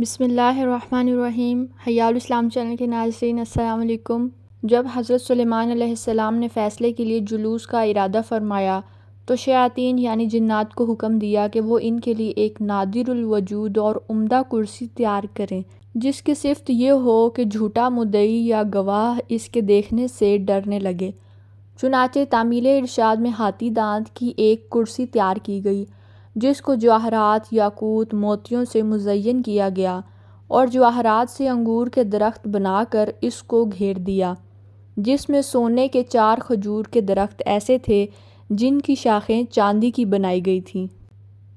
بسم اللہ الرحمن الرحیم۔ حیاء الاسلام چینل کے ناظرین السلام علیکم۔ جب حضرت سلیمان علیہ السلام نے فیصلے کے لیے جلوس کا ارادہ فرمایا تو شیاطین یعنی جنات کو حکم دیا کہ وہ ان کے لیے ایک نادر الوجود اور عمدہ کرسی تیار کریں جس کی صفت یہ ہو کہ جھوٹا مدعی یا گواہ اس کے دیکھنے سے ڈرنے لگے۔ چنانچہ تعمیل ارشاد میں ہاتھی دانت کی ایک کرسی تیار کی گئی جس کو جواہرات، یاقوت، موتیوں سے مزین کیا گیا اور جواہرات سے انگور کے درخت بنا کر اس کو گھیر دیا، جس میں سونے کے 4 کھجور کے درخت ایسے تھے جن کی شاخیں چاندی کی بنائی گئی تھیں۔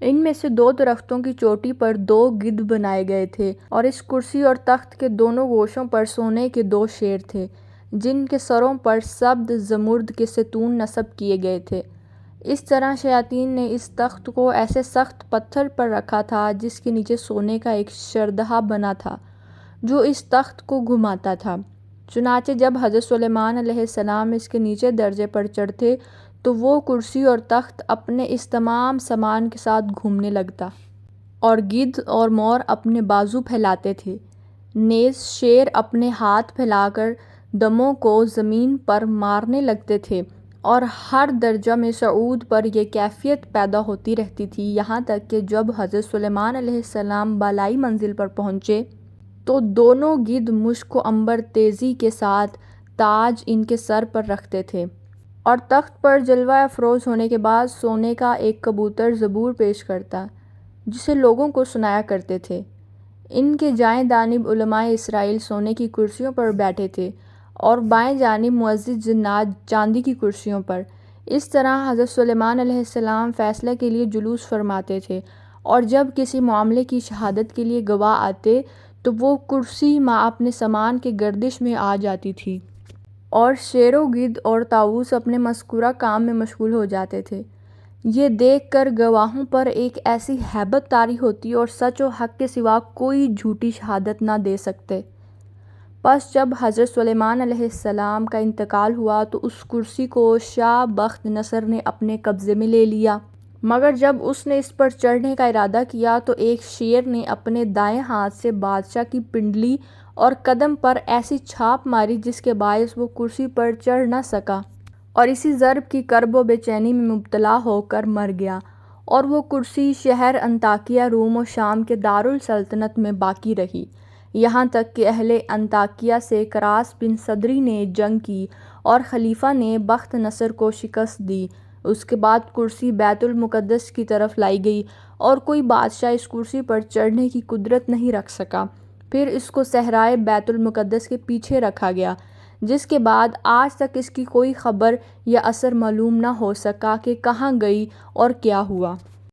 ان میں سے 2 درختوں کی چوٹی پر 2 گدھ بنائے گئے تھے اور اس کرسی اور تخت کے دونوں گوشوں پر سونے کے 2 شیر تھے جن کے سروں پر سبز زمرد کے ستون نصب کیے گئے تھے۔ اس طرح شیاطین نے اس تخت کو ایسے سخت پتھر پر رکھا تھا جس کے نیچے سونے کا ایک شردھا بنا تھا جو اس تخت کو گھماتا تھا۔ چنانچہ جب حضرت سلیمان علیہ السلام اس کے نیچے درجے پر چڑھتے تو وہ کرسی اور تخت اپنے اس تمام سامان کے ساتھ گھومنے لگتا اور گدھ اور مور اپنے بازو پھیلاتے تھے، نیز شیر اپنے ہاتھ پھیلا کر دموں کو زمین پر مارنے لگتے تھے، اور ہر درجہ میں صعود پر یہ کیفیت پیدا ہوتی رہتی تھی، یہاں تک کہ جب حضرت سلیمان علیہ السلام بالائی منزل پر پہنچے تو دونوں گدھ مشک و عنبر تیزی کے ساتھ تاج ان کے سر پر رکھتے تھے، اور تخت پر جلوہ افروز ہونے کے بعد سونے کا ایک کبوتر زبور پیش کرتا جسے لوگوں کو سنایا کرتے تھے۔ ان کے دائیں جانب علماء اسرائیل سونے کی کرسیوں پر بیٹھے تھے اور بائیں جانب معزز جنات چاندی کی کرسیوں پر۔ اس طرح حضرت سلیمان علیہ السلام فیصلے کے لیے جلوس فرماتے تھے، اور جب کسی معاملے کی شہادت کے لیے گواہ آتے تو وہ کرسی مع اپنے سامان کے گردش میں آ جاتی تھی، اور شیر و گدھ اور طاؤس اپنے مذکورہ کام میں مشغول ہو جاتے تھے۔ یہ دیکھ کر گواہوں پر ایک ایسی ہیبت طاری ہوتی اور سچ و حق کے سوا کوئی جھوٹی شہادت نہ دے سکتے۔ پس جب حضرت سلیمان علیہ السلام کا انتقال ہوا تو اس کرسی کو شاہ بخت نصر نے اپنے قبضے میں لے لیا، مگر جب اس نے اس پر چڑھنے کا ارادہ کیا تو ایک شیر نے اپنے دائیں ہاتھ سے بادشاہ کی پنڈلی اور قدم پر ایسی چھاپ ماری جس کے باعث وہ کرسی پر چڑھ نہ سکا، اور اسی ضرب کی کرب و بے چینی میں مبتلا ہو کر مر گیا، اور وہ کرسی شہر انطاکیہ روم و شام کے دارالسلطنت میں باقی رہی، یہاں تک کہ اہل انطاکیہ سے کراس بن صدری نے جنگ کی اور خلیفہ نے بخت نصر کو شکست دی۔ اس کے بعد کرسی بیت المقدس کی طرف لائی گئی اور کوئی بادشاہ اس کرسی پر چڑھنے کی قدرت نہیں رکھ سکا۔ پھر اس کو صحرائے بیت المقدس کے پیچھے رکھا گیا، جس کے بعد آج تک اس کی کوئی خبر یا اثر معلوم نہ ہو سکا کہ کہاں گئی اور کیا ہوا۔